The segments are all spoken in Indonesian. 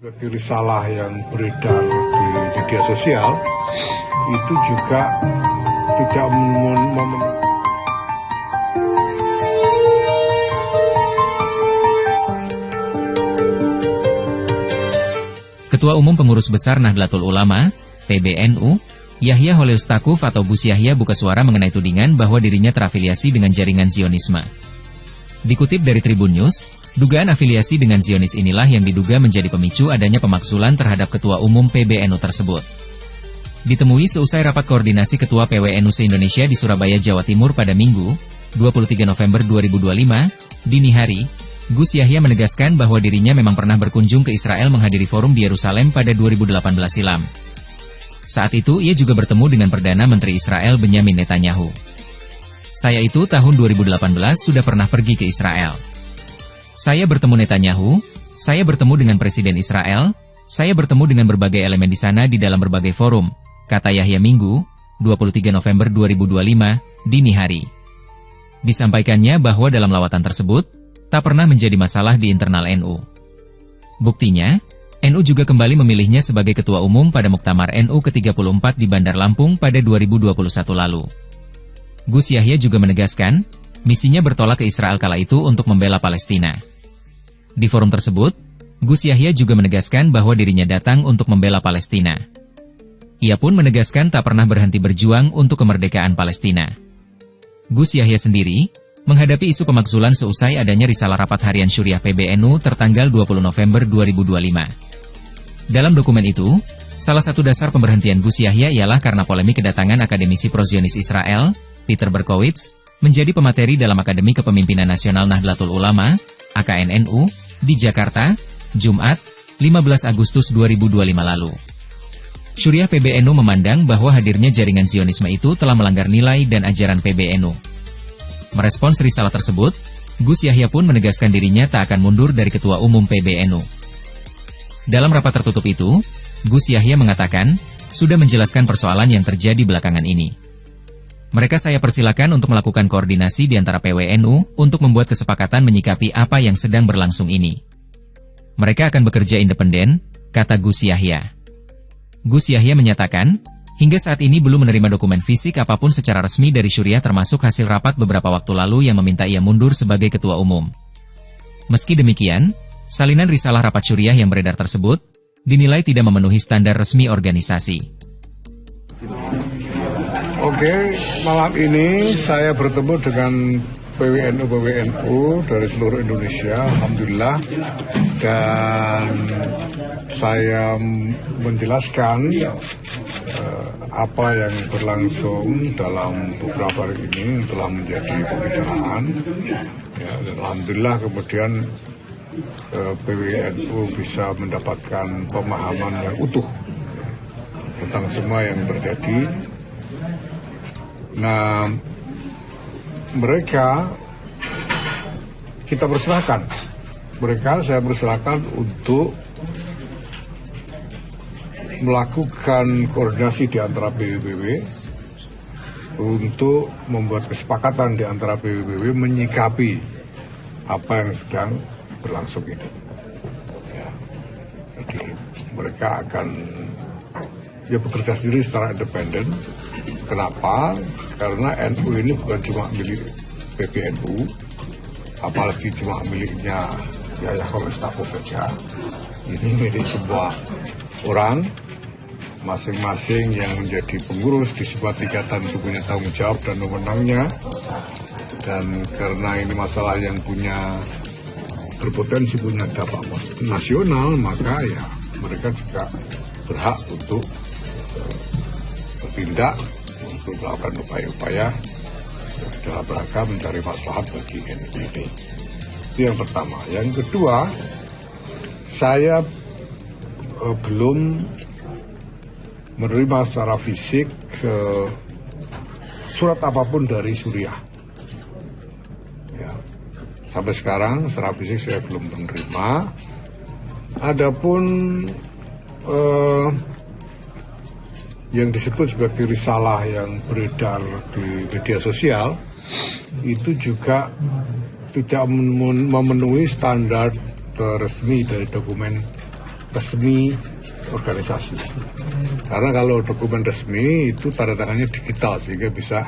Risalah yang beredar di media sosial itu juga tidak memenuhi. Ketua Umum Pengurus Besar Nahdlatul Ulama, PBNU, Yahya Holil Stakuf atau Gus Yahya buka suara mengenai tudingan bahwa dirinya terafiliasi dengan jaringan Zionisme. Dikutip dari Tribun News, dugaan afiliasi dengan Zionis inilah yang diduga menjadi pemicu adanya pemaksulan terhadap Ketua Umum PBNU tersebut. Ditemui seusai rapat koordinasi Ketua PWNU se-Indonesia di Surabaya, Jawa Timur pada Minggu, 23 November 2025, dini hari, Gus Yahya menegaskan bahwa dirinya memang pernah berkunjung ke Israel menghadiri forum di Yerusalem pada 2018 silam. Saat itu ia juga bertemu dengan Perdana Menteri Israel Benyamin Netanyahu. Saya itu tahun 2018 sudah pernah pergi ke Israel. Saya bertemu Netanyahu, saya bertemu dengan Presiden Israel, saya bertemu dengan berbagai elemen di sana di dalam berbagai forum, kata Yahya Minggu, 23 November 2025, dini hari. Disampaikannya bahwa dalam lawatan tersebut, tak pernah menjadi masalah di internal NU. Buktinya, NU juga kembali memilihnya sebagai Ketua Umum pada Muktamar NU ke-34 di Bandar Lampung pada 2021 lalu. Gus Yahya juga menegaskan, misinya bertolak ke Israel kala itu untuk membela Palestina. Di forum tersebut, Gus Yahya juga menegaskan bahwa dirinya datang untuk membela Palestina. Ia pun menegaskan tak pernah berhenti berjuang untuk kemerdekaan Palestina. Gus Yahya sendiri menghadapi isu pemaksulan seusai adanya risalah rapat harian Syuriah PBNU tertanggal 20 November 2025. Dalam dokumen itu, salah satu dasar pemberhentian Gus Yahya ialah karena polemik kedatangan akademisi pro-Zionis Israel, Peter Berkowitz, menjadi pemateri dalam Akademi Kepemimpinan Nasional Nahdlatul Ulama, AKNNU, di Jakarta, Jumat, 15 Agustus 2025 lalu. Syuriah PBNU memandang bahwa hadirnya jaringan Zionisme itu telah melanggar nilai dan ajaran PBNU. Merespons risalah tersebut, Gus Yahya pun menegaskan dirinya tak akan mundur dari Ketua Umum PBNU. Dalam rapat tertutup itu, Gus Yahya mengatakan, sudah menjelaskan persoalan yang terjadi belakangan ini. Mereka saya persilakan untuk melakukan koordinasi di antara PWNU untuk membuat kesepakatan menyikapi apa yang sedang berlangsung ini. Mereka akan bekerja independen, kata Gus Yahya. Gus Yahya menyatakan, hingga saat ini belum menerima dokumen fisik apapun secara resmi dari Syuriah termasuk hasil rapat beberapa waktu lalu yang meminta ia mundur sebagai Ketua Umum. Meski demikian, salinan risalah rapat Syuriah yang beredar tersebut dinilai tidak memenuhi standar resmi organisasi. Oke, malam ini saya bertemu dengan PWNU dari seluruh Indonesia, Alhamdulillah, dan saya menjelaskan apa yang berlangsung dalam beberapa hari ini telah menjadi pembicaraan. Ya, dan Alhamdulillah kemudian PWNU bisa mendapatkan pemahaman yang utuh tentang semua yang terjadi. Nah, saya persilahkan untuk melakukan koordinasi di antara PBBW untuk membuat kesepakatan di antara PBBW menyikapi apa yang sedang berlangsung ini. Ya, jadi mereka akan bekerja sendiri secara independen. Kenapa? Karena NU ini bukan cuma milik PBNU, apalagi cuma miliknya Yahya Holil Stakuf saja. Ini milik sebuah orang, masing-masing yang menjadi pengurus di sebuah tingkatan itu punya tanggung jawab dan wewenangnya. Dan karena ini masalah yang berpotensi punya dampak nasional, maka ya mereka juga berhak untuk bertindak untuk melakukan upaya-upaya dalam rangka mencari maslahat bagi NU ini. Itu yang pertama. Yang kedua, saya belum menerima secara fisik surat apapun dari Syuriah. Ya, sampai sekarang secara fisik saya belum menerima. Adapun yang disebut sebagai risalah yang beredar di media sosial itu juga tidak memenuhi standar resmi dari dokumen resmi organisasi. Karena kalau dokumen resmi itu tanda tangannya digital sehingga bisa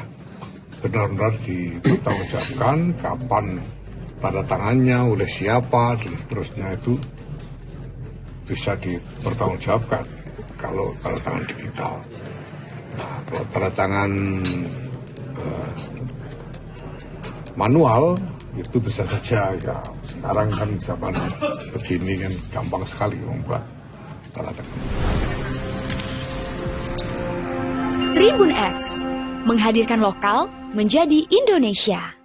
benar-benar dipertanggungjawabkan kapan tanda tangannya oleh siapa dan seterusnya, itu bisa dipertanggungjawabkan kalau tanda tangan digital. Nah, kalau tanda tangan manual itu bisa saja ya, sekarang kan zaman begini kan gampang sekali membuat tanda tangan. Tribun X menghadirkan lokal menjadi Indonesia.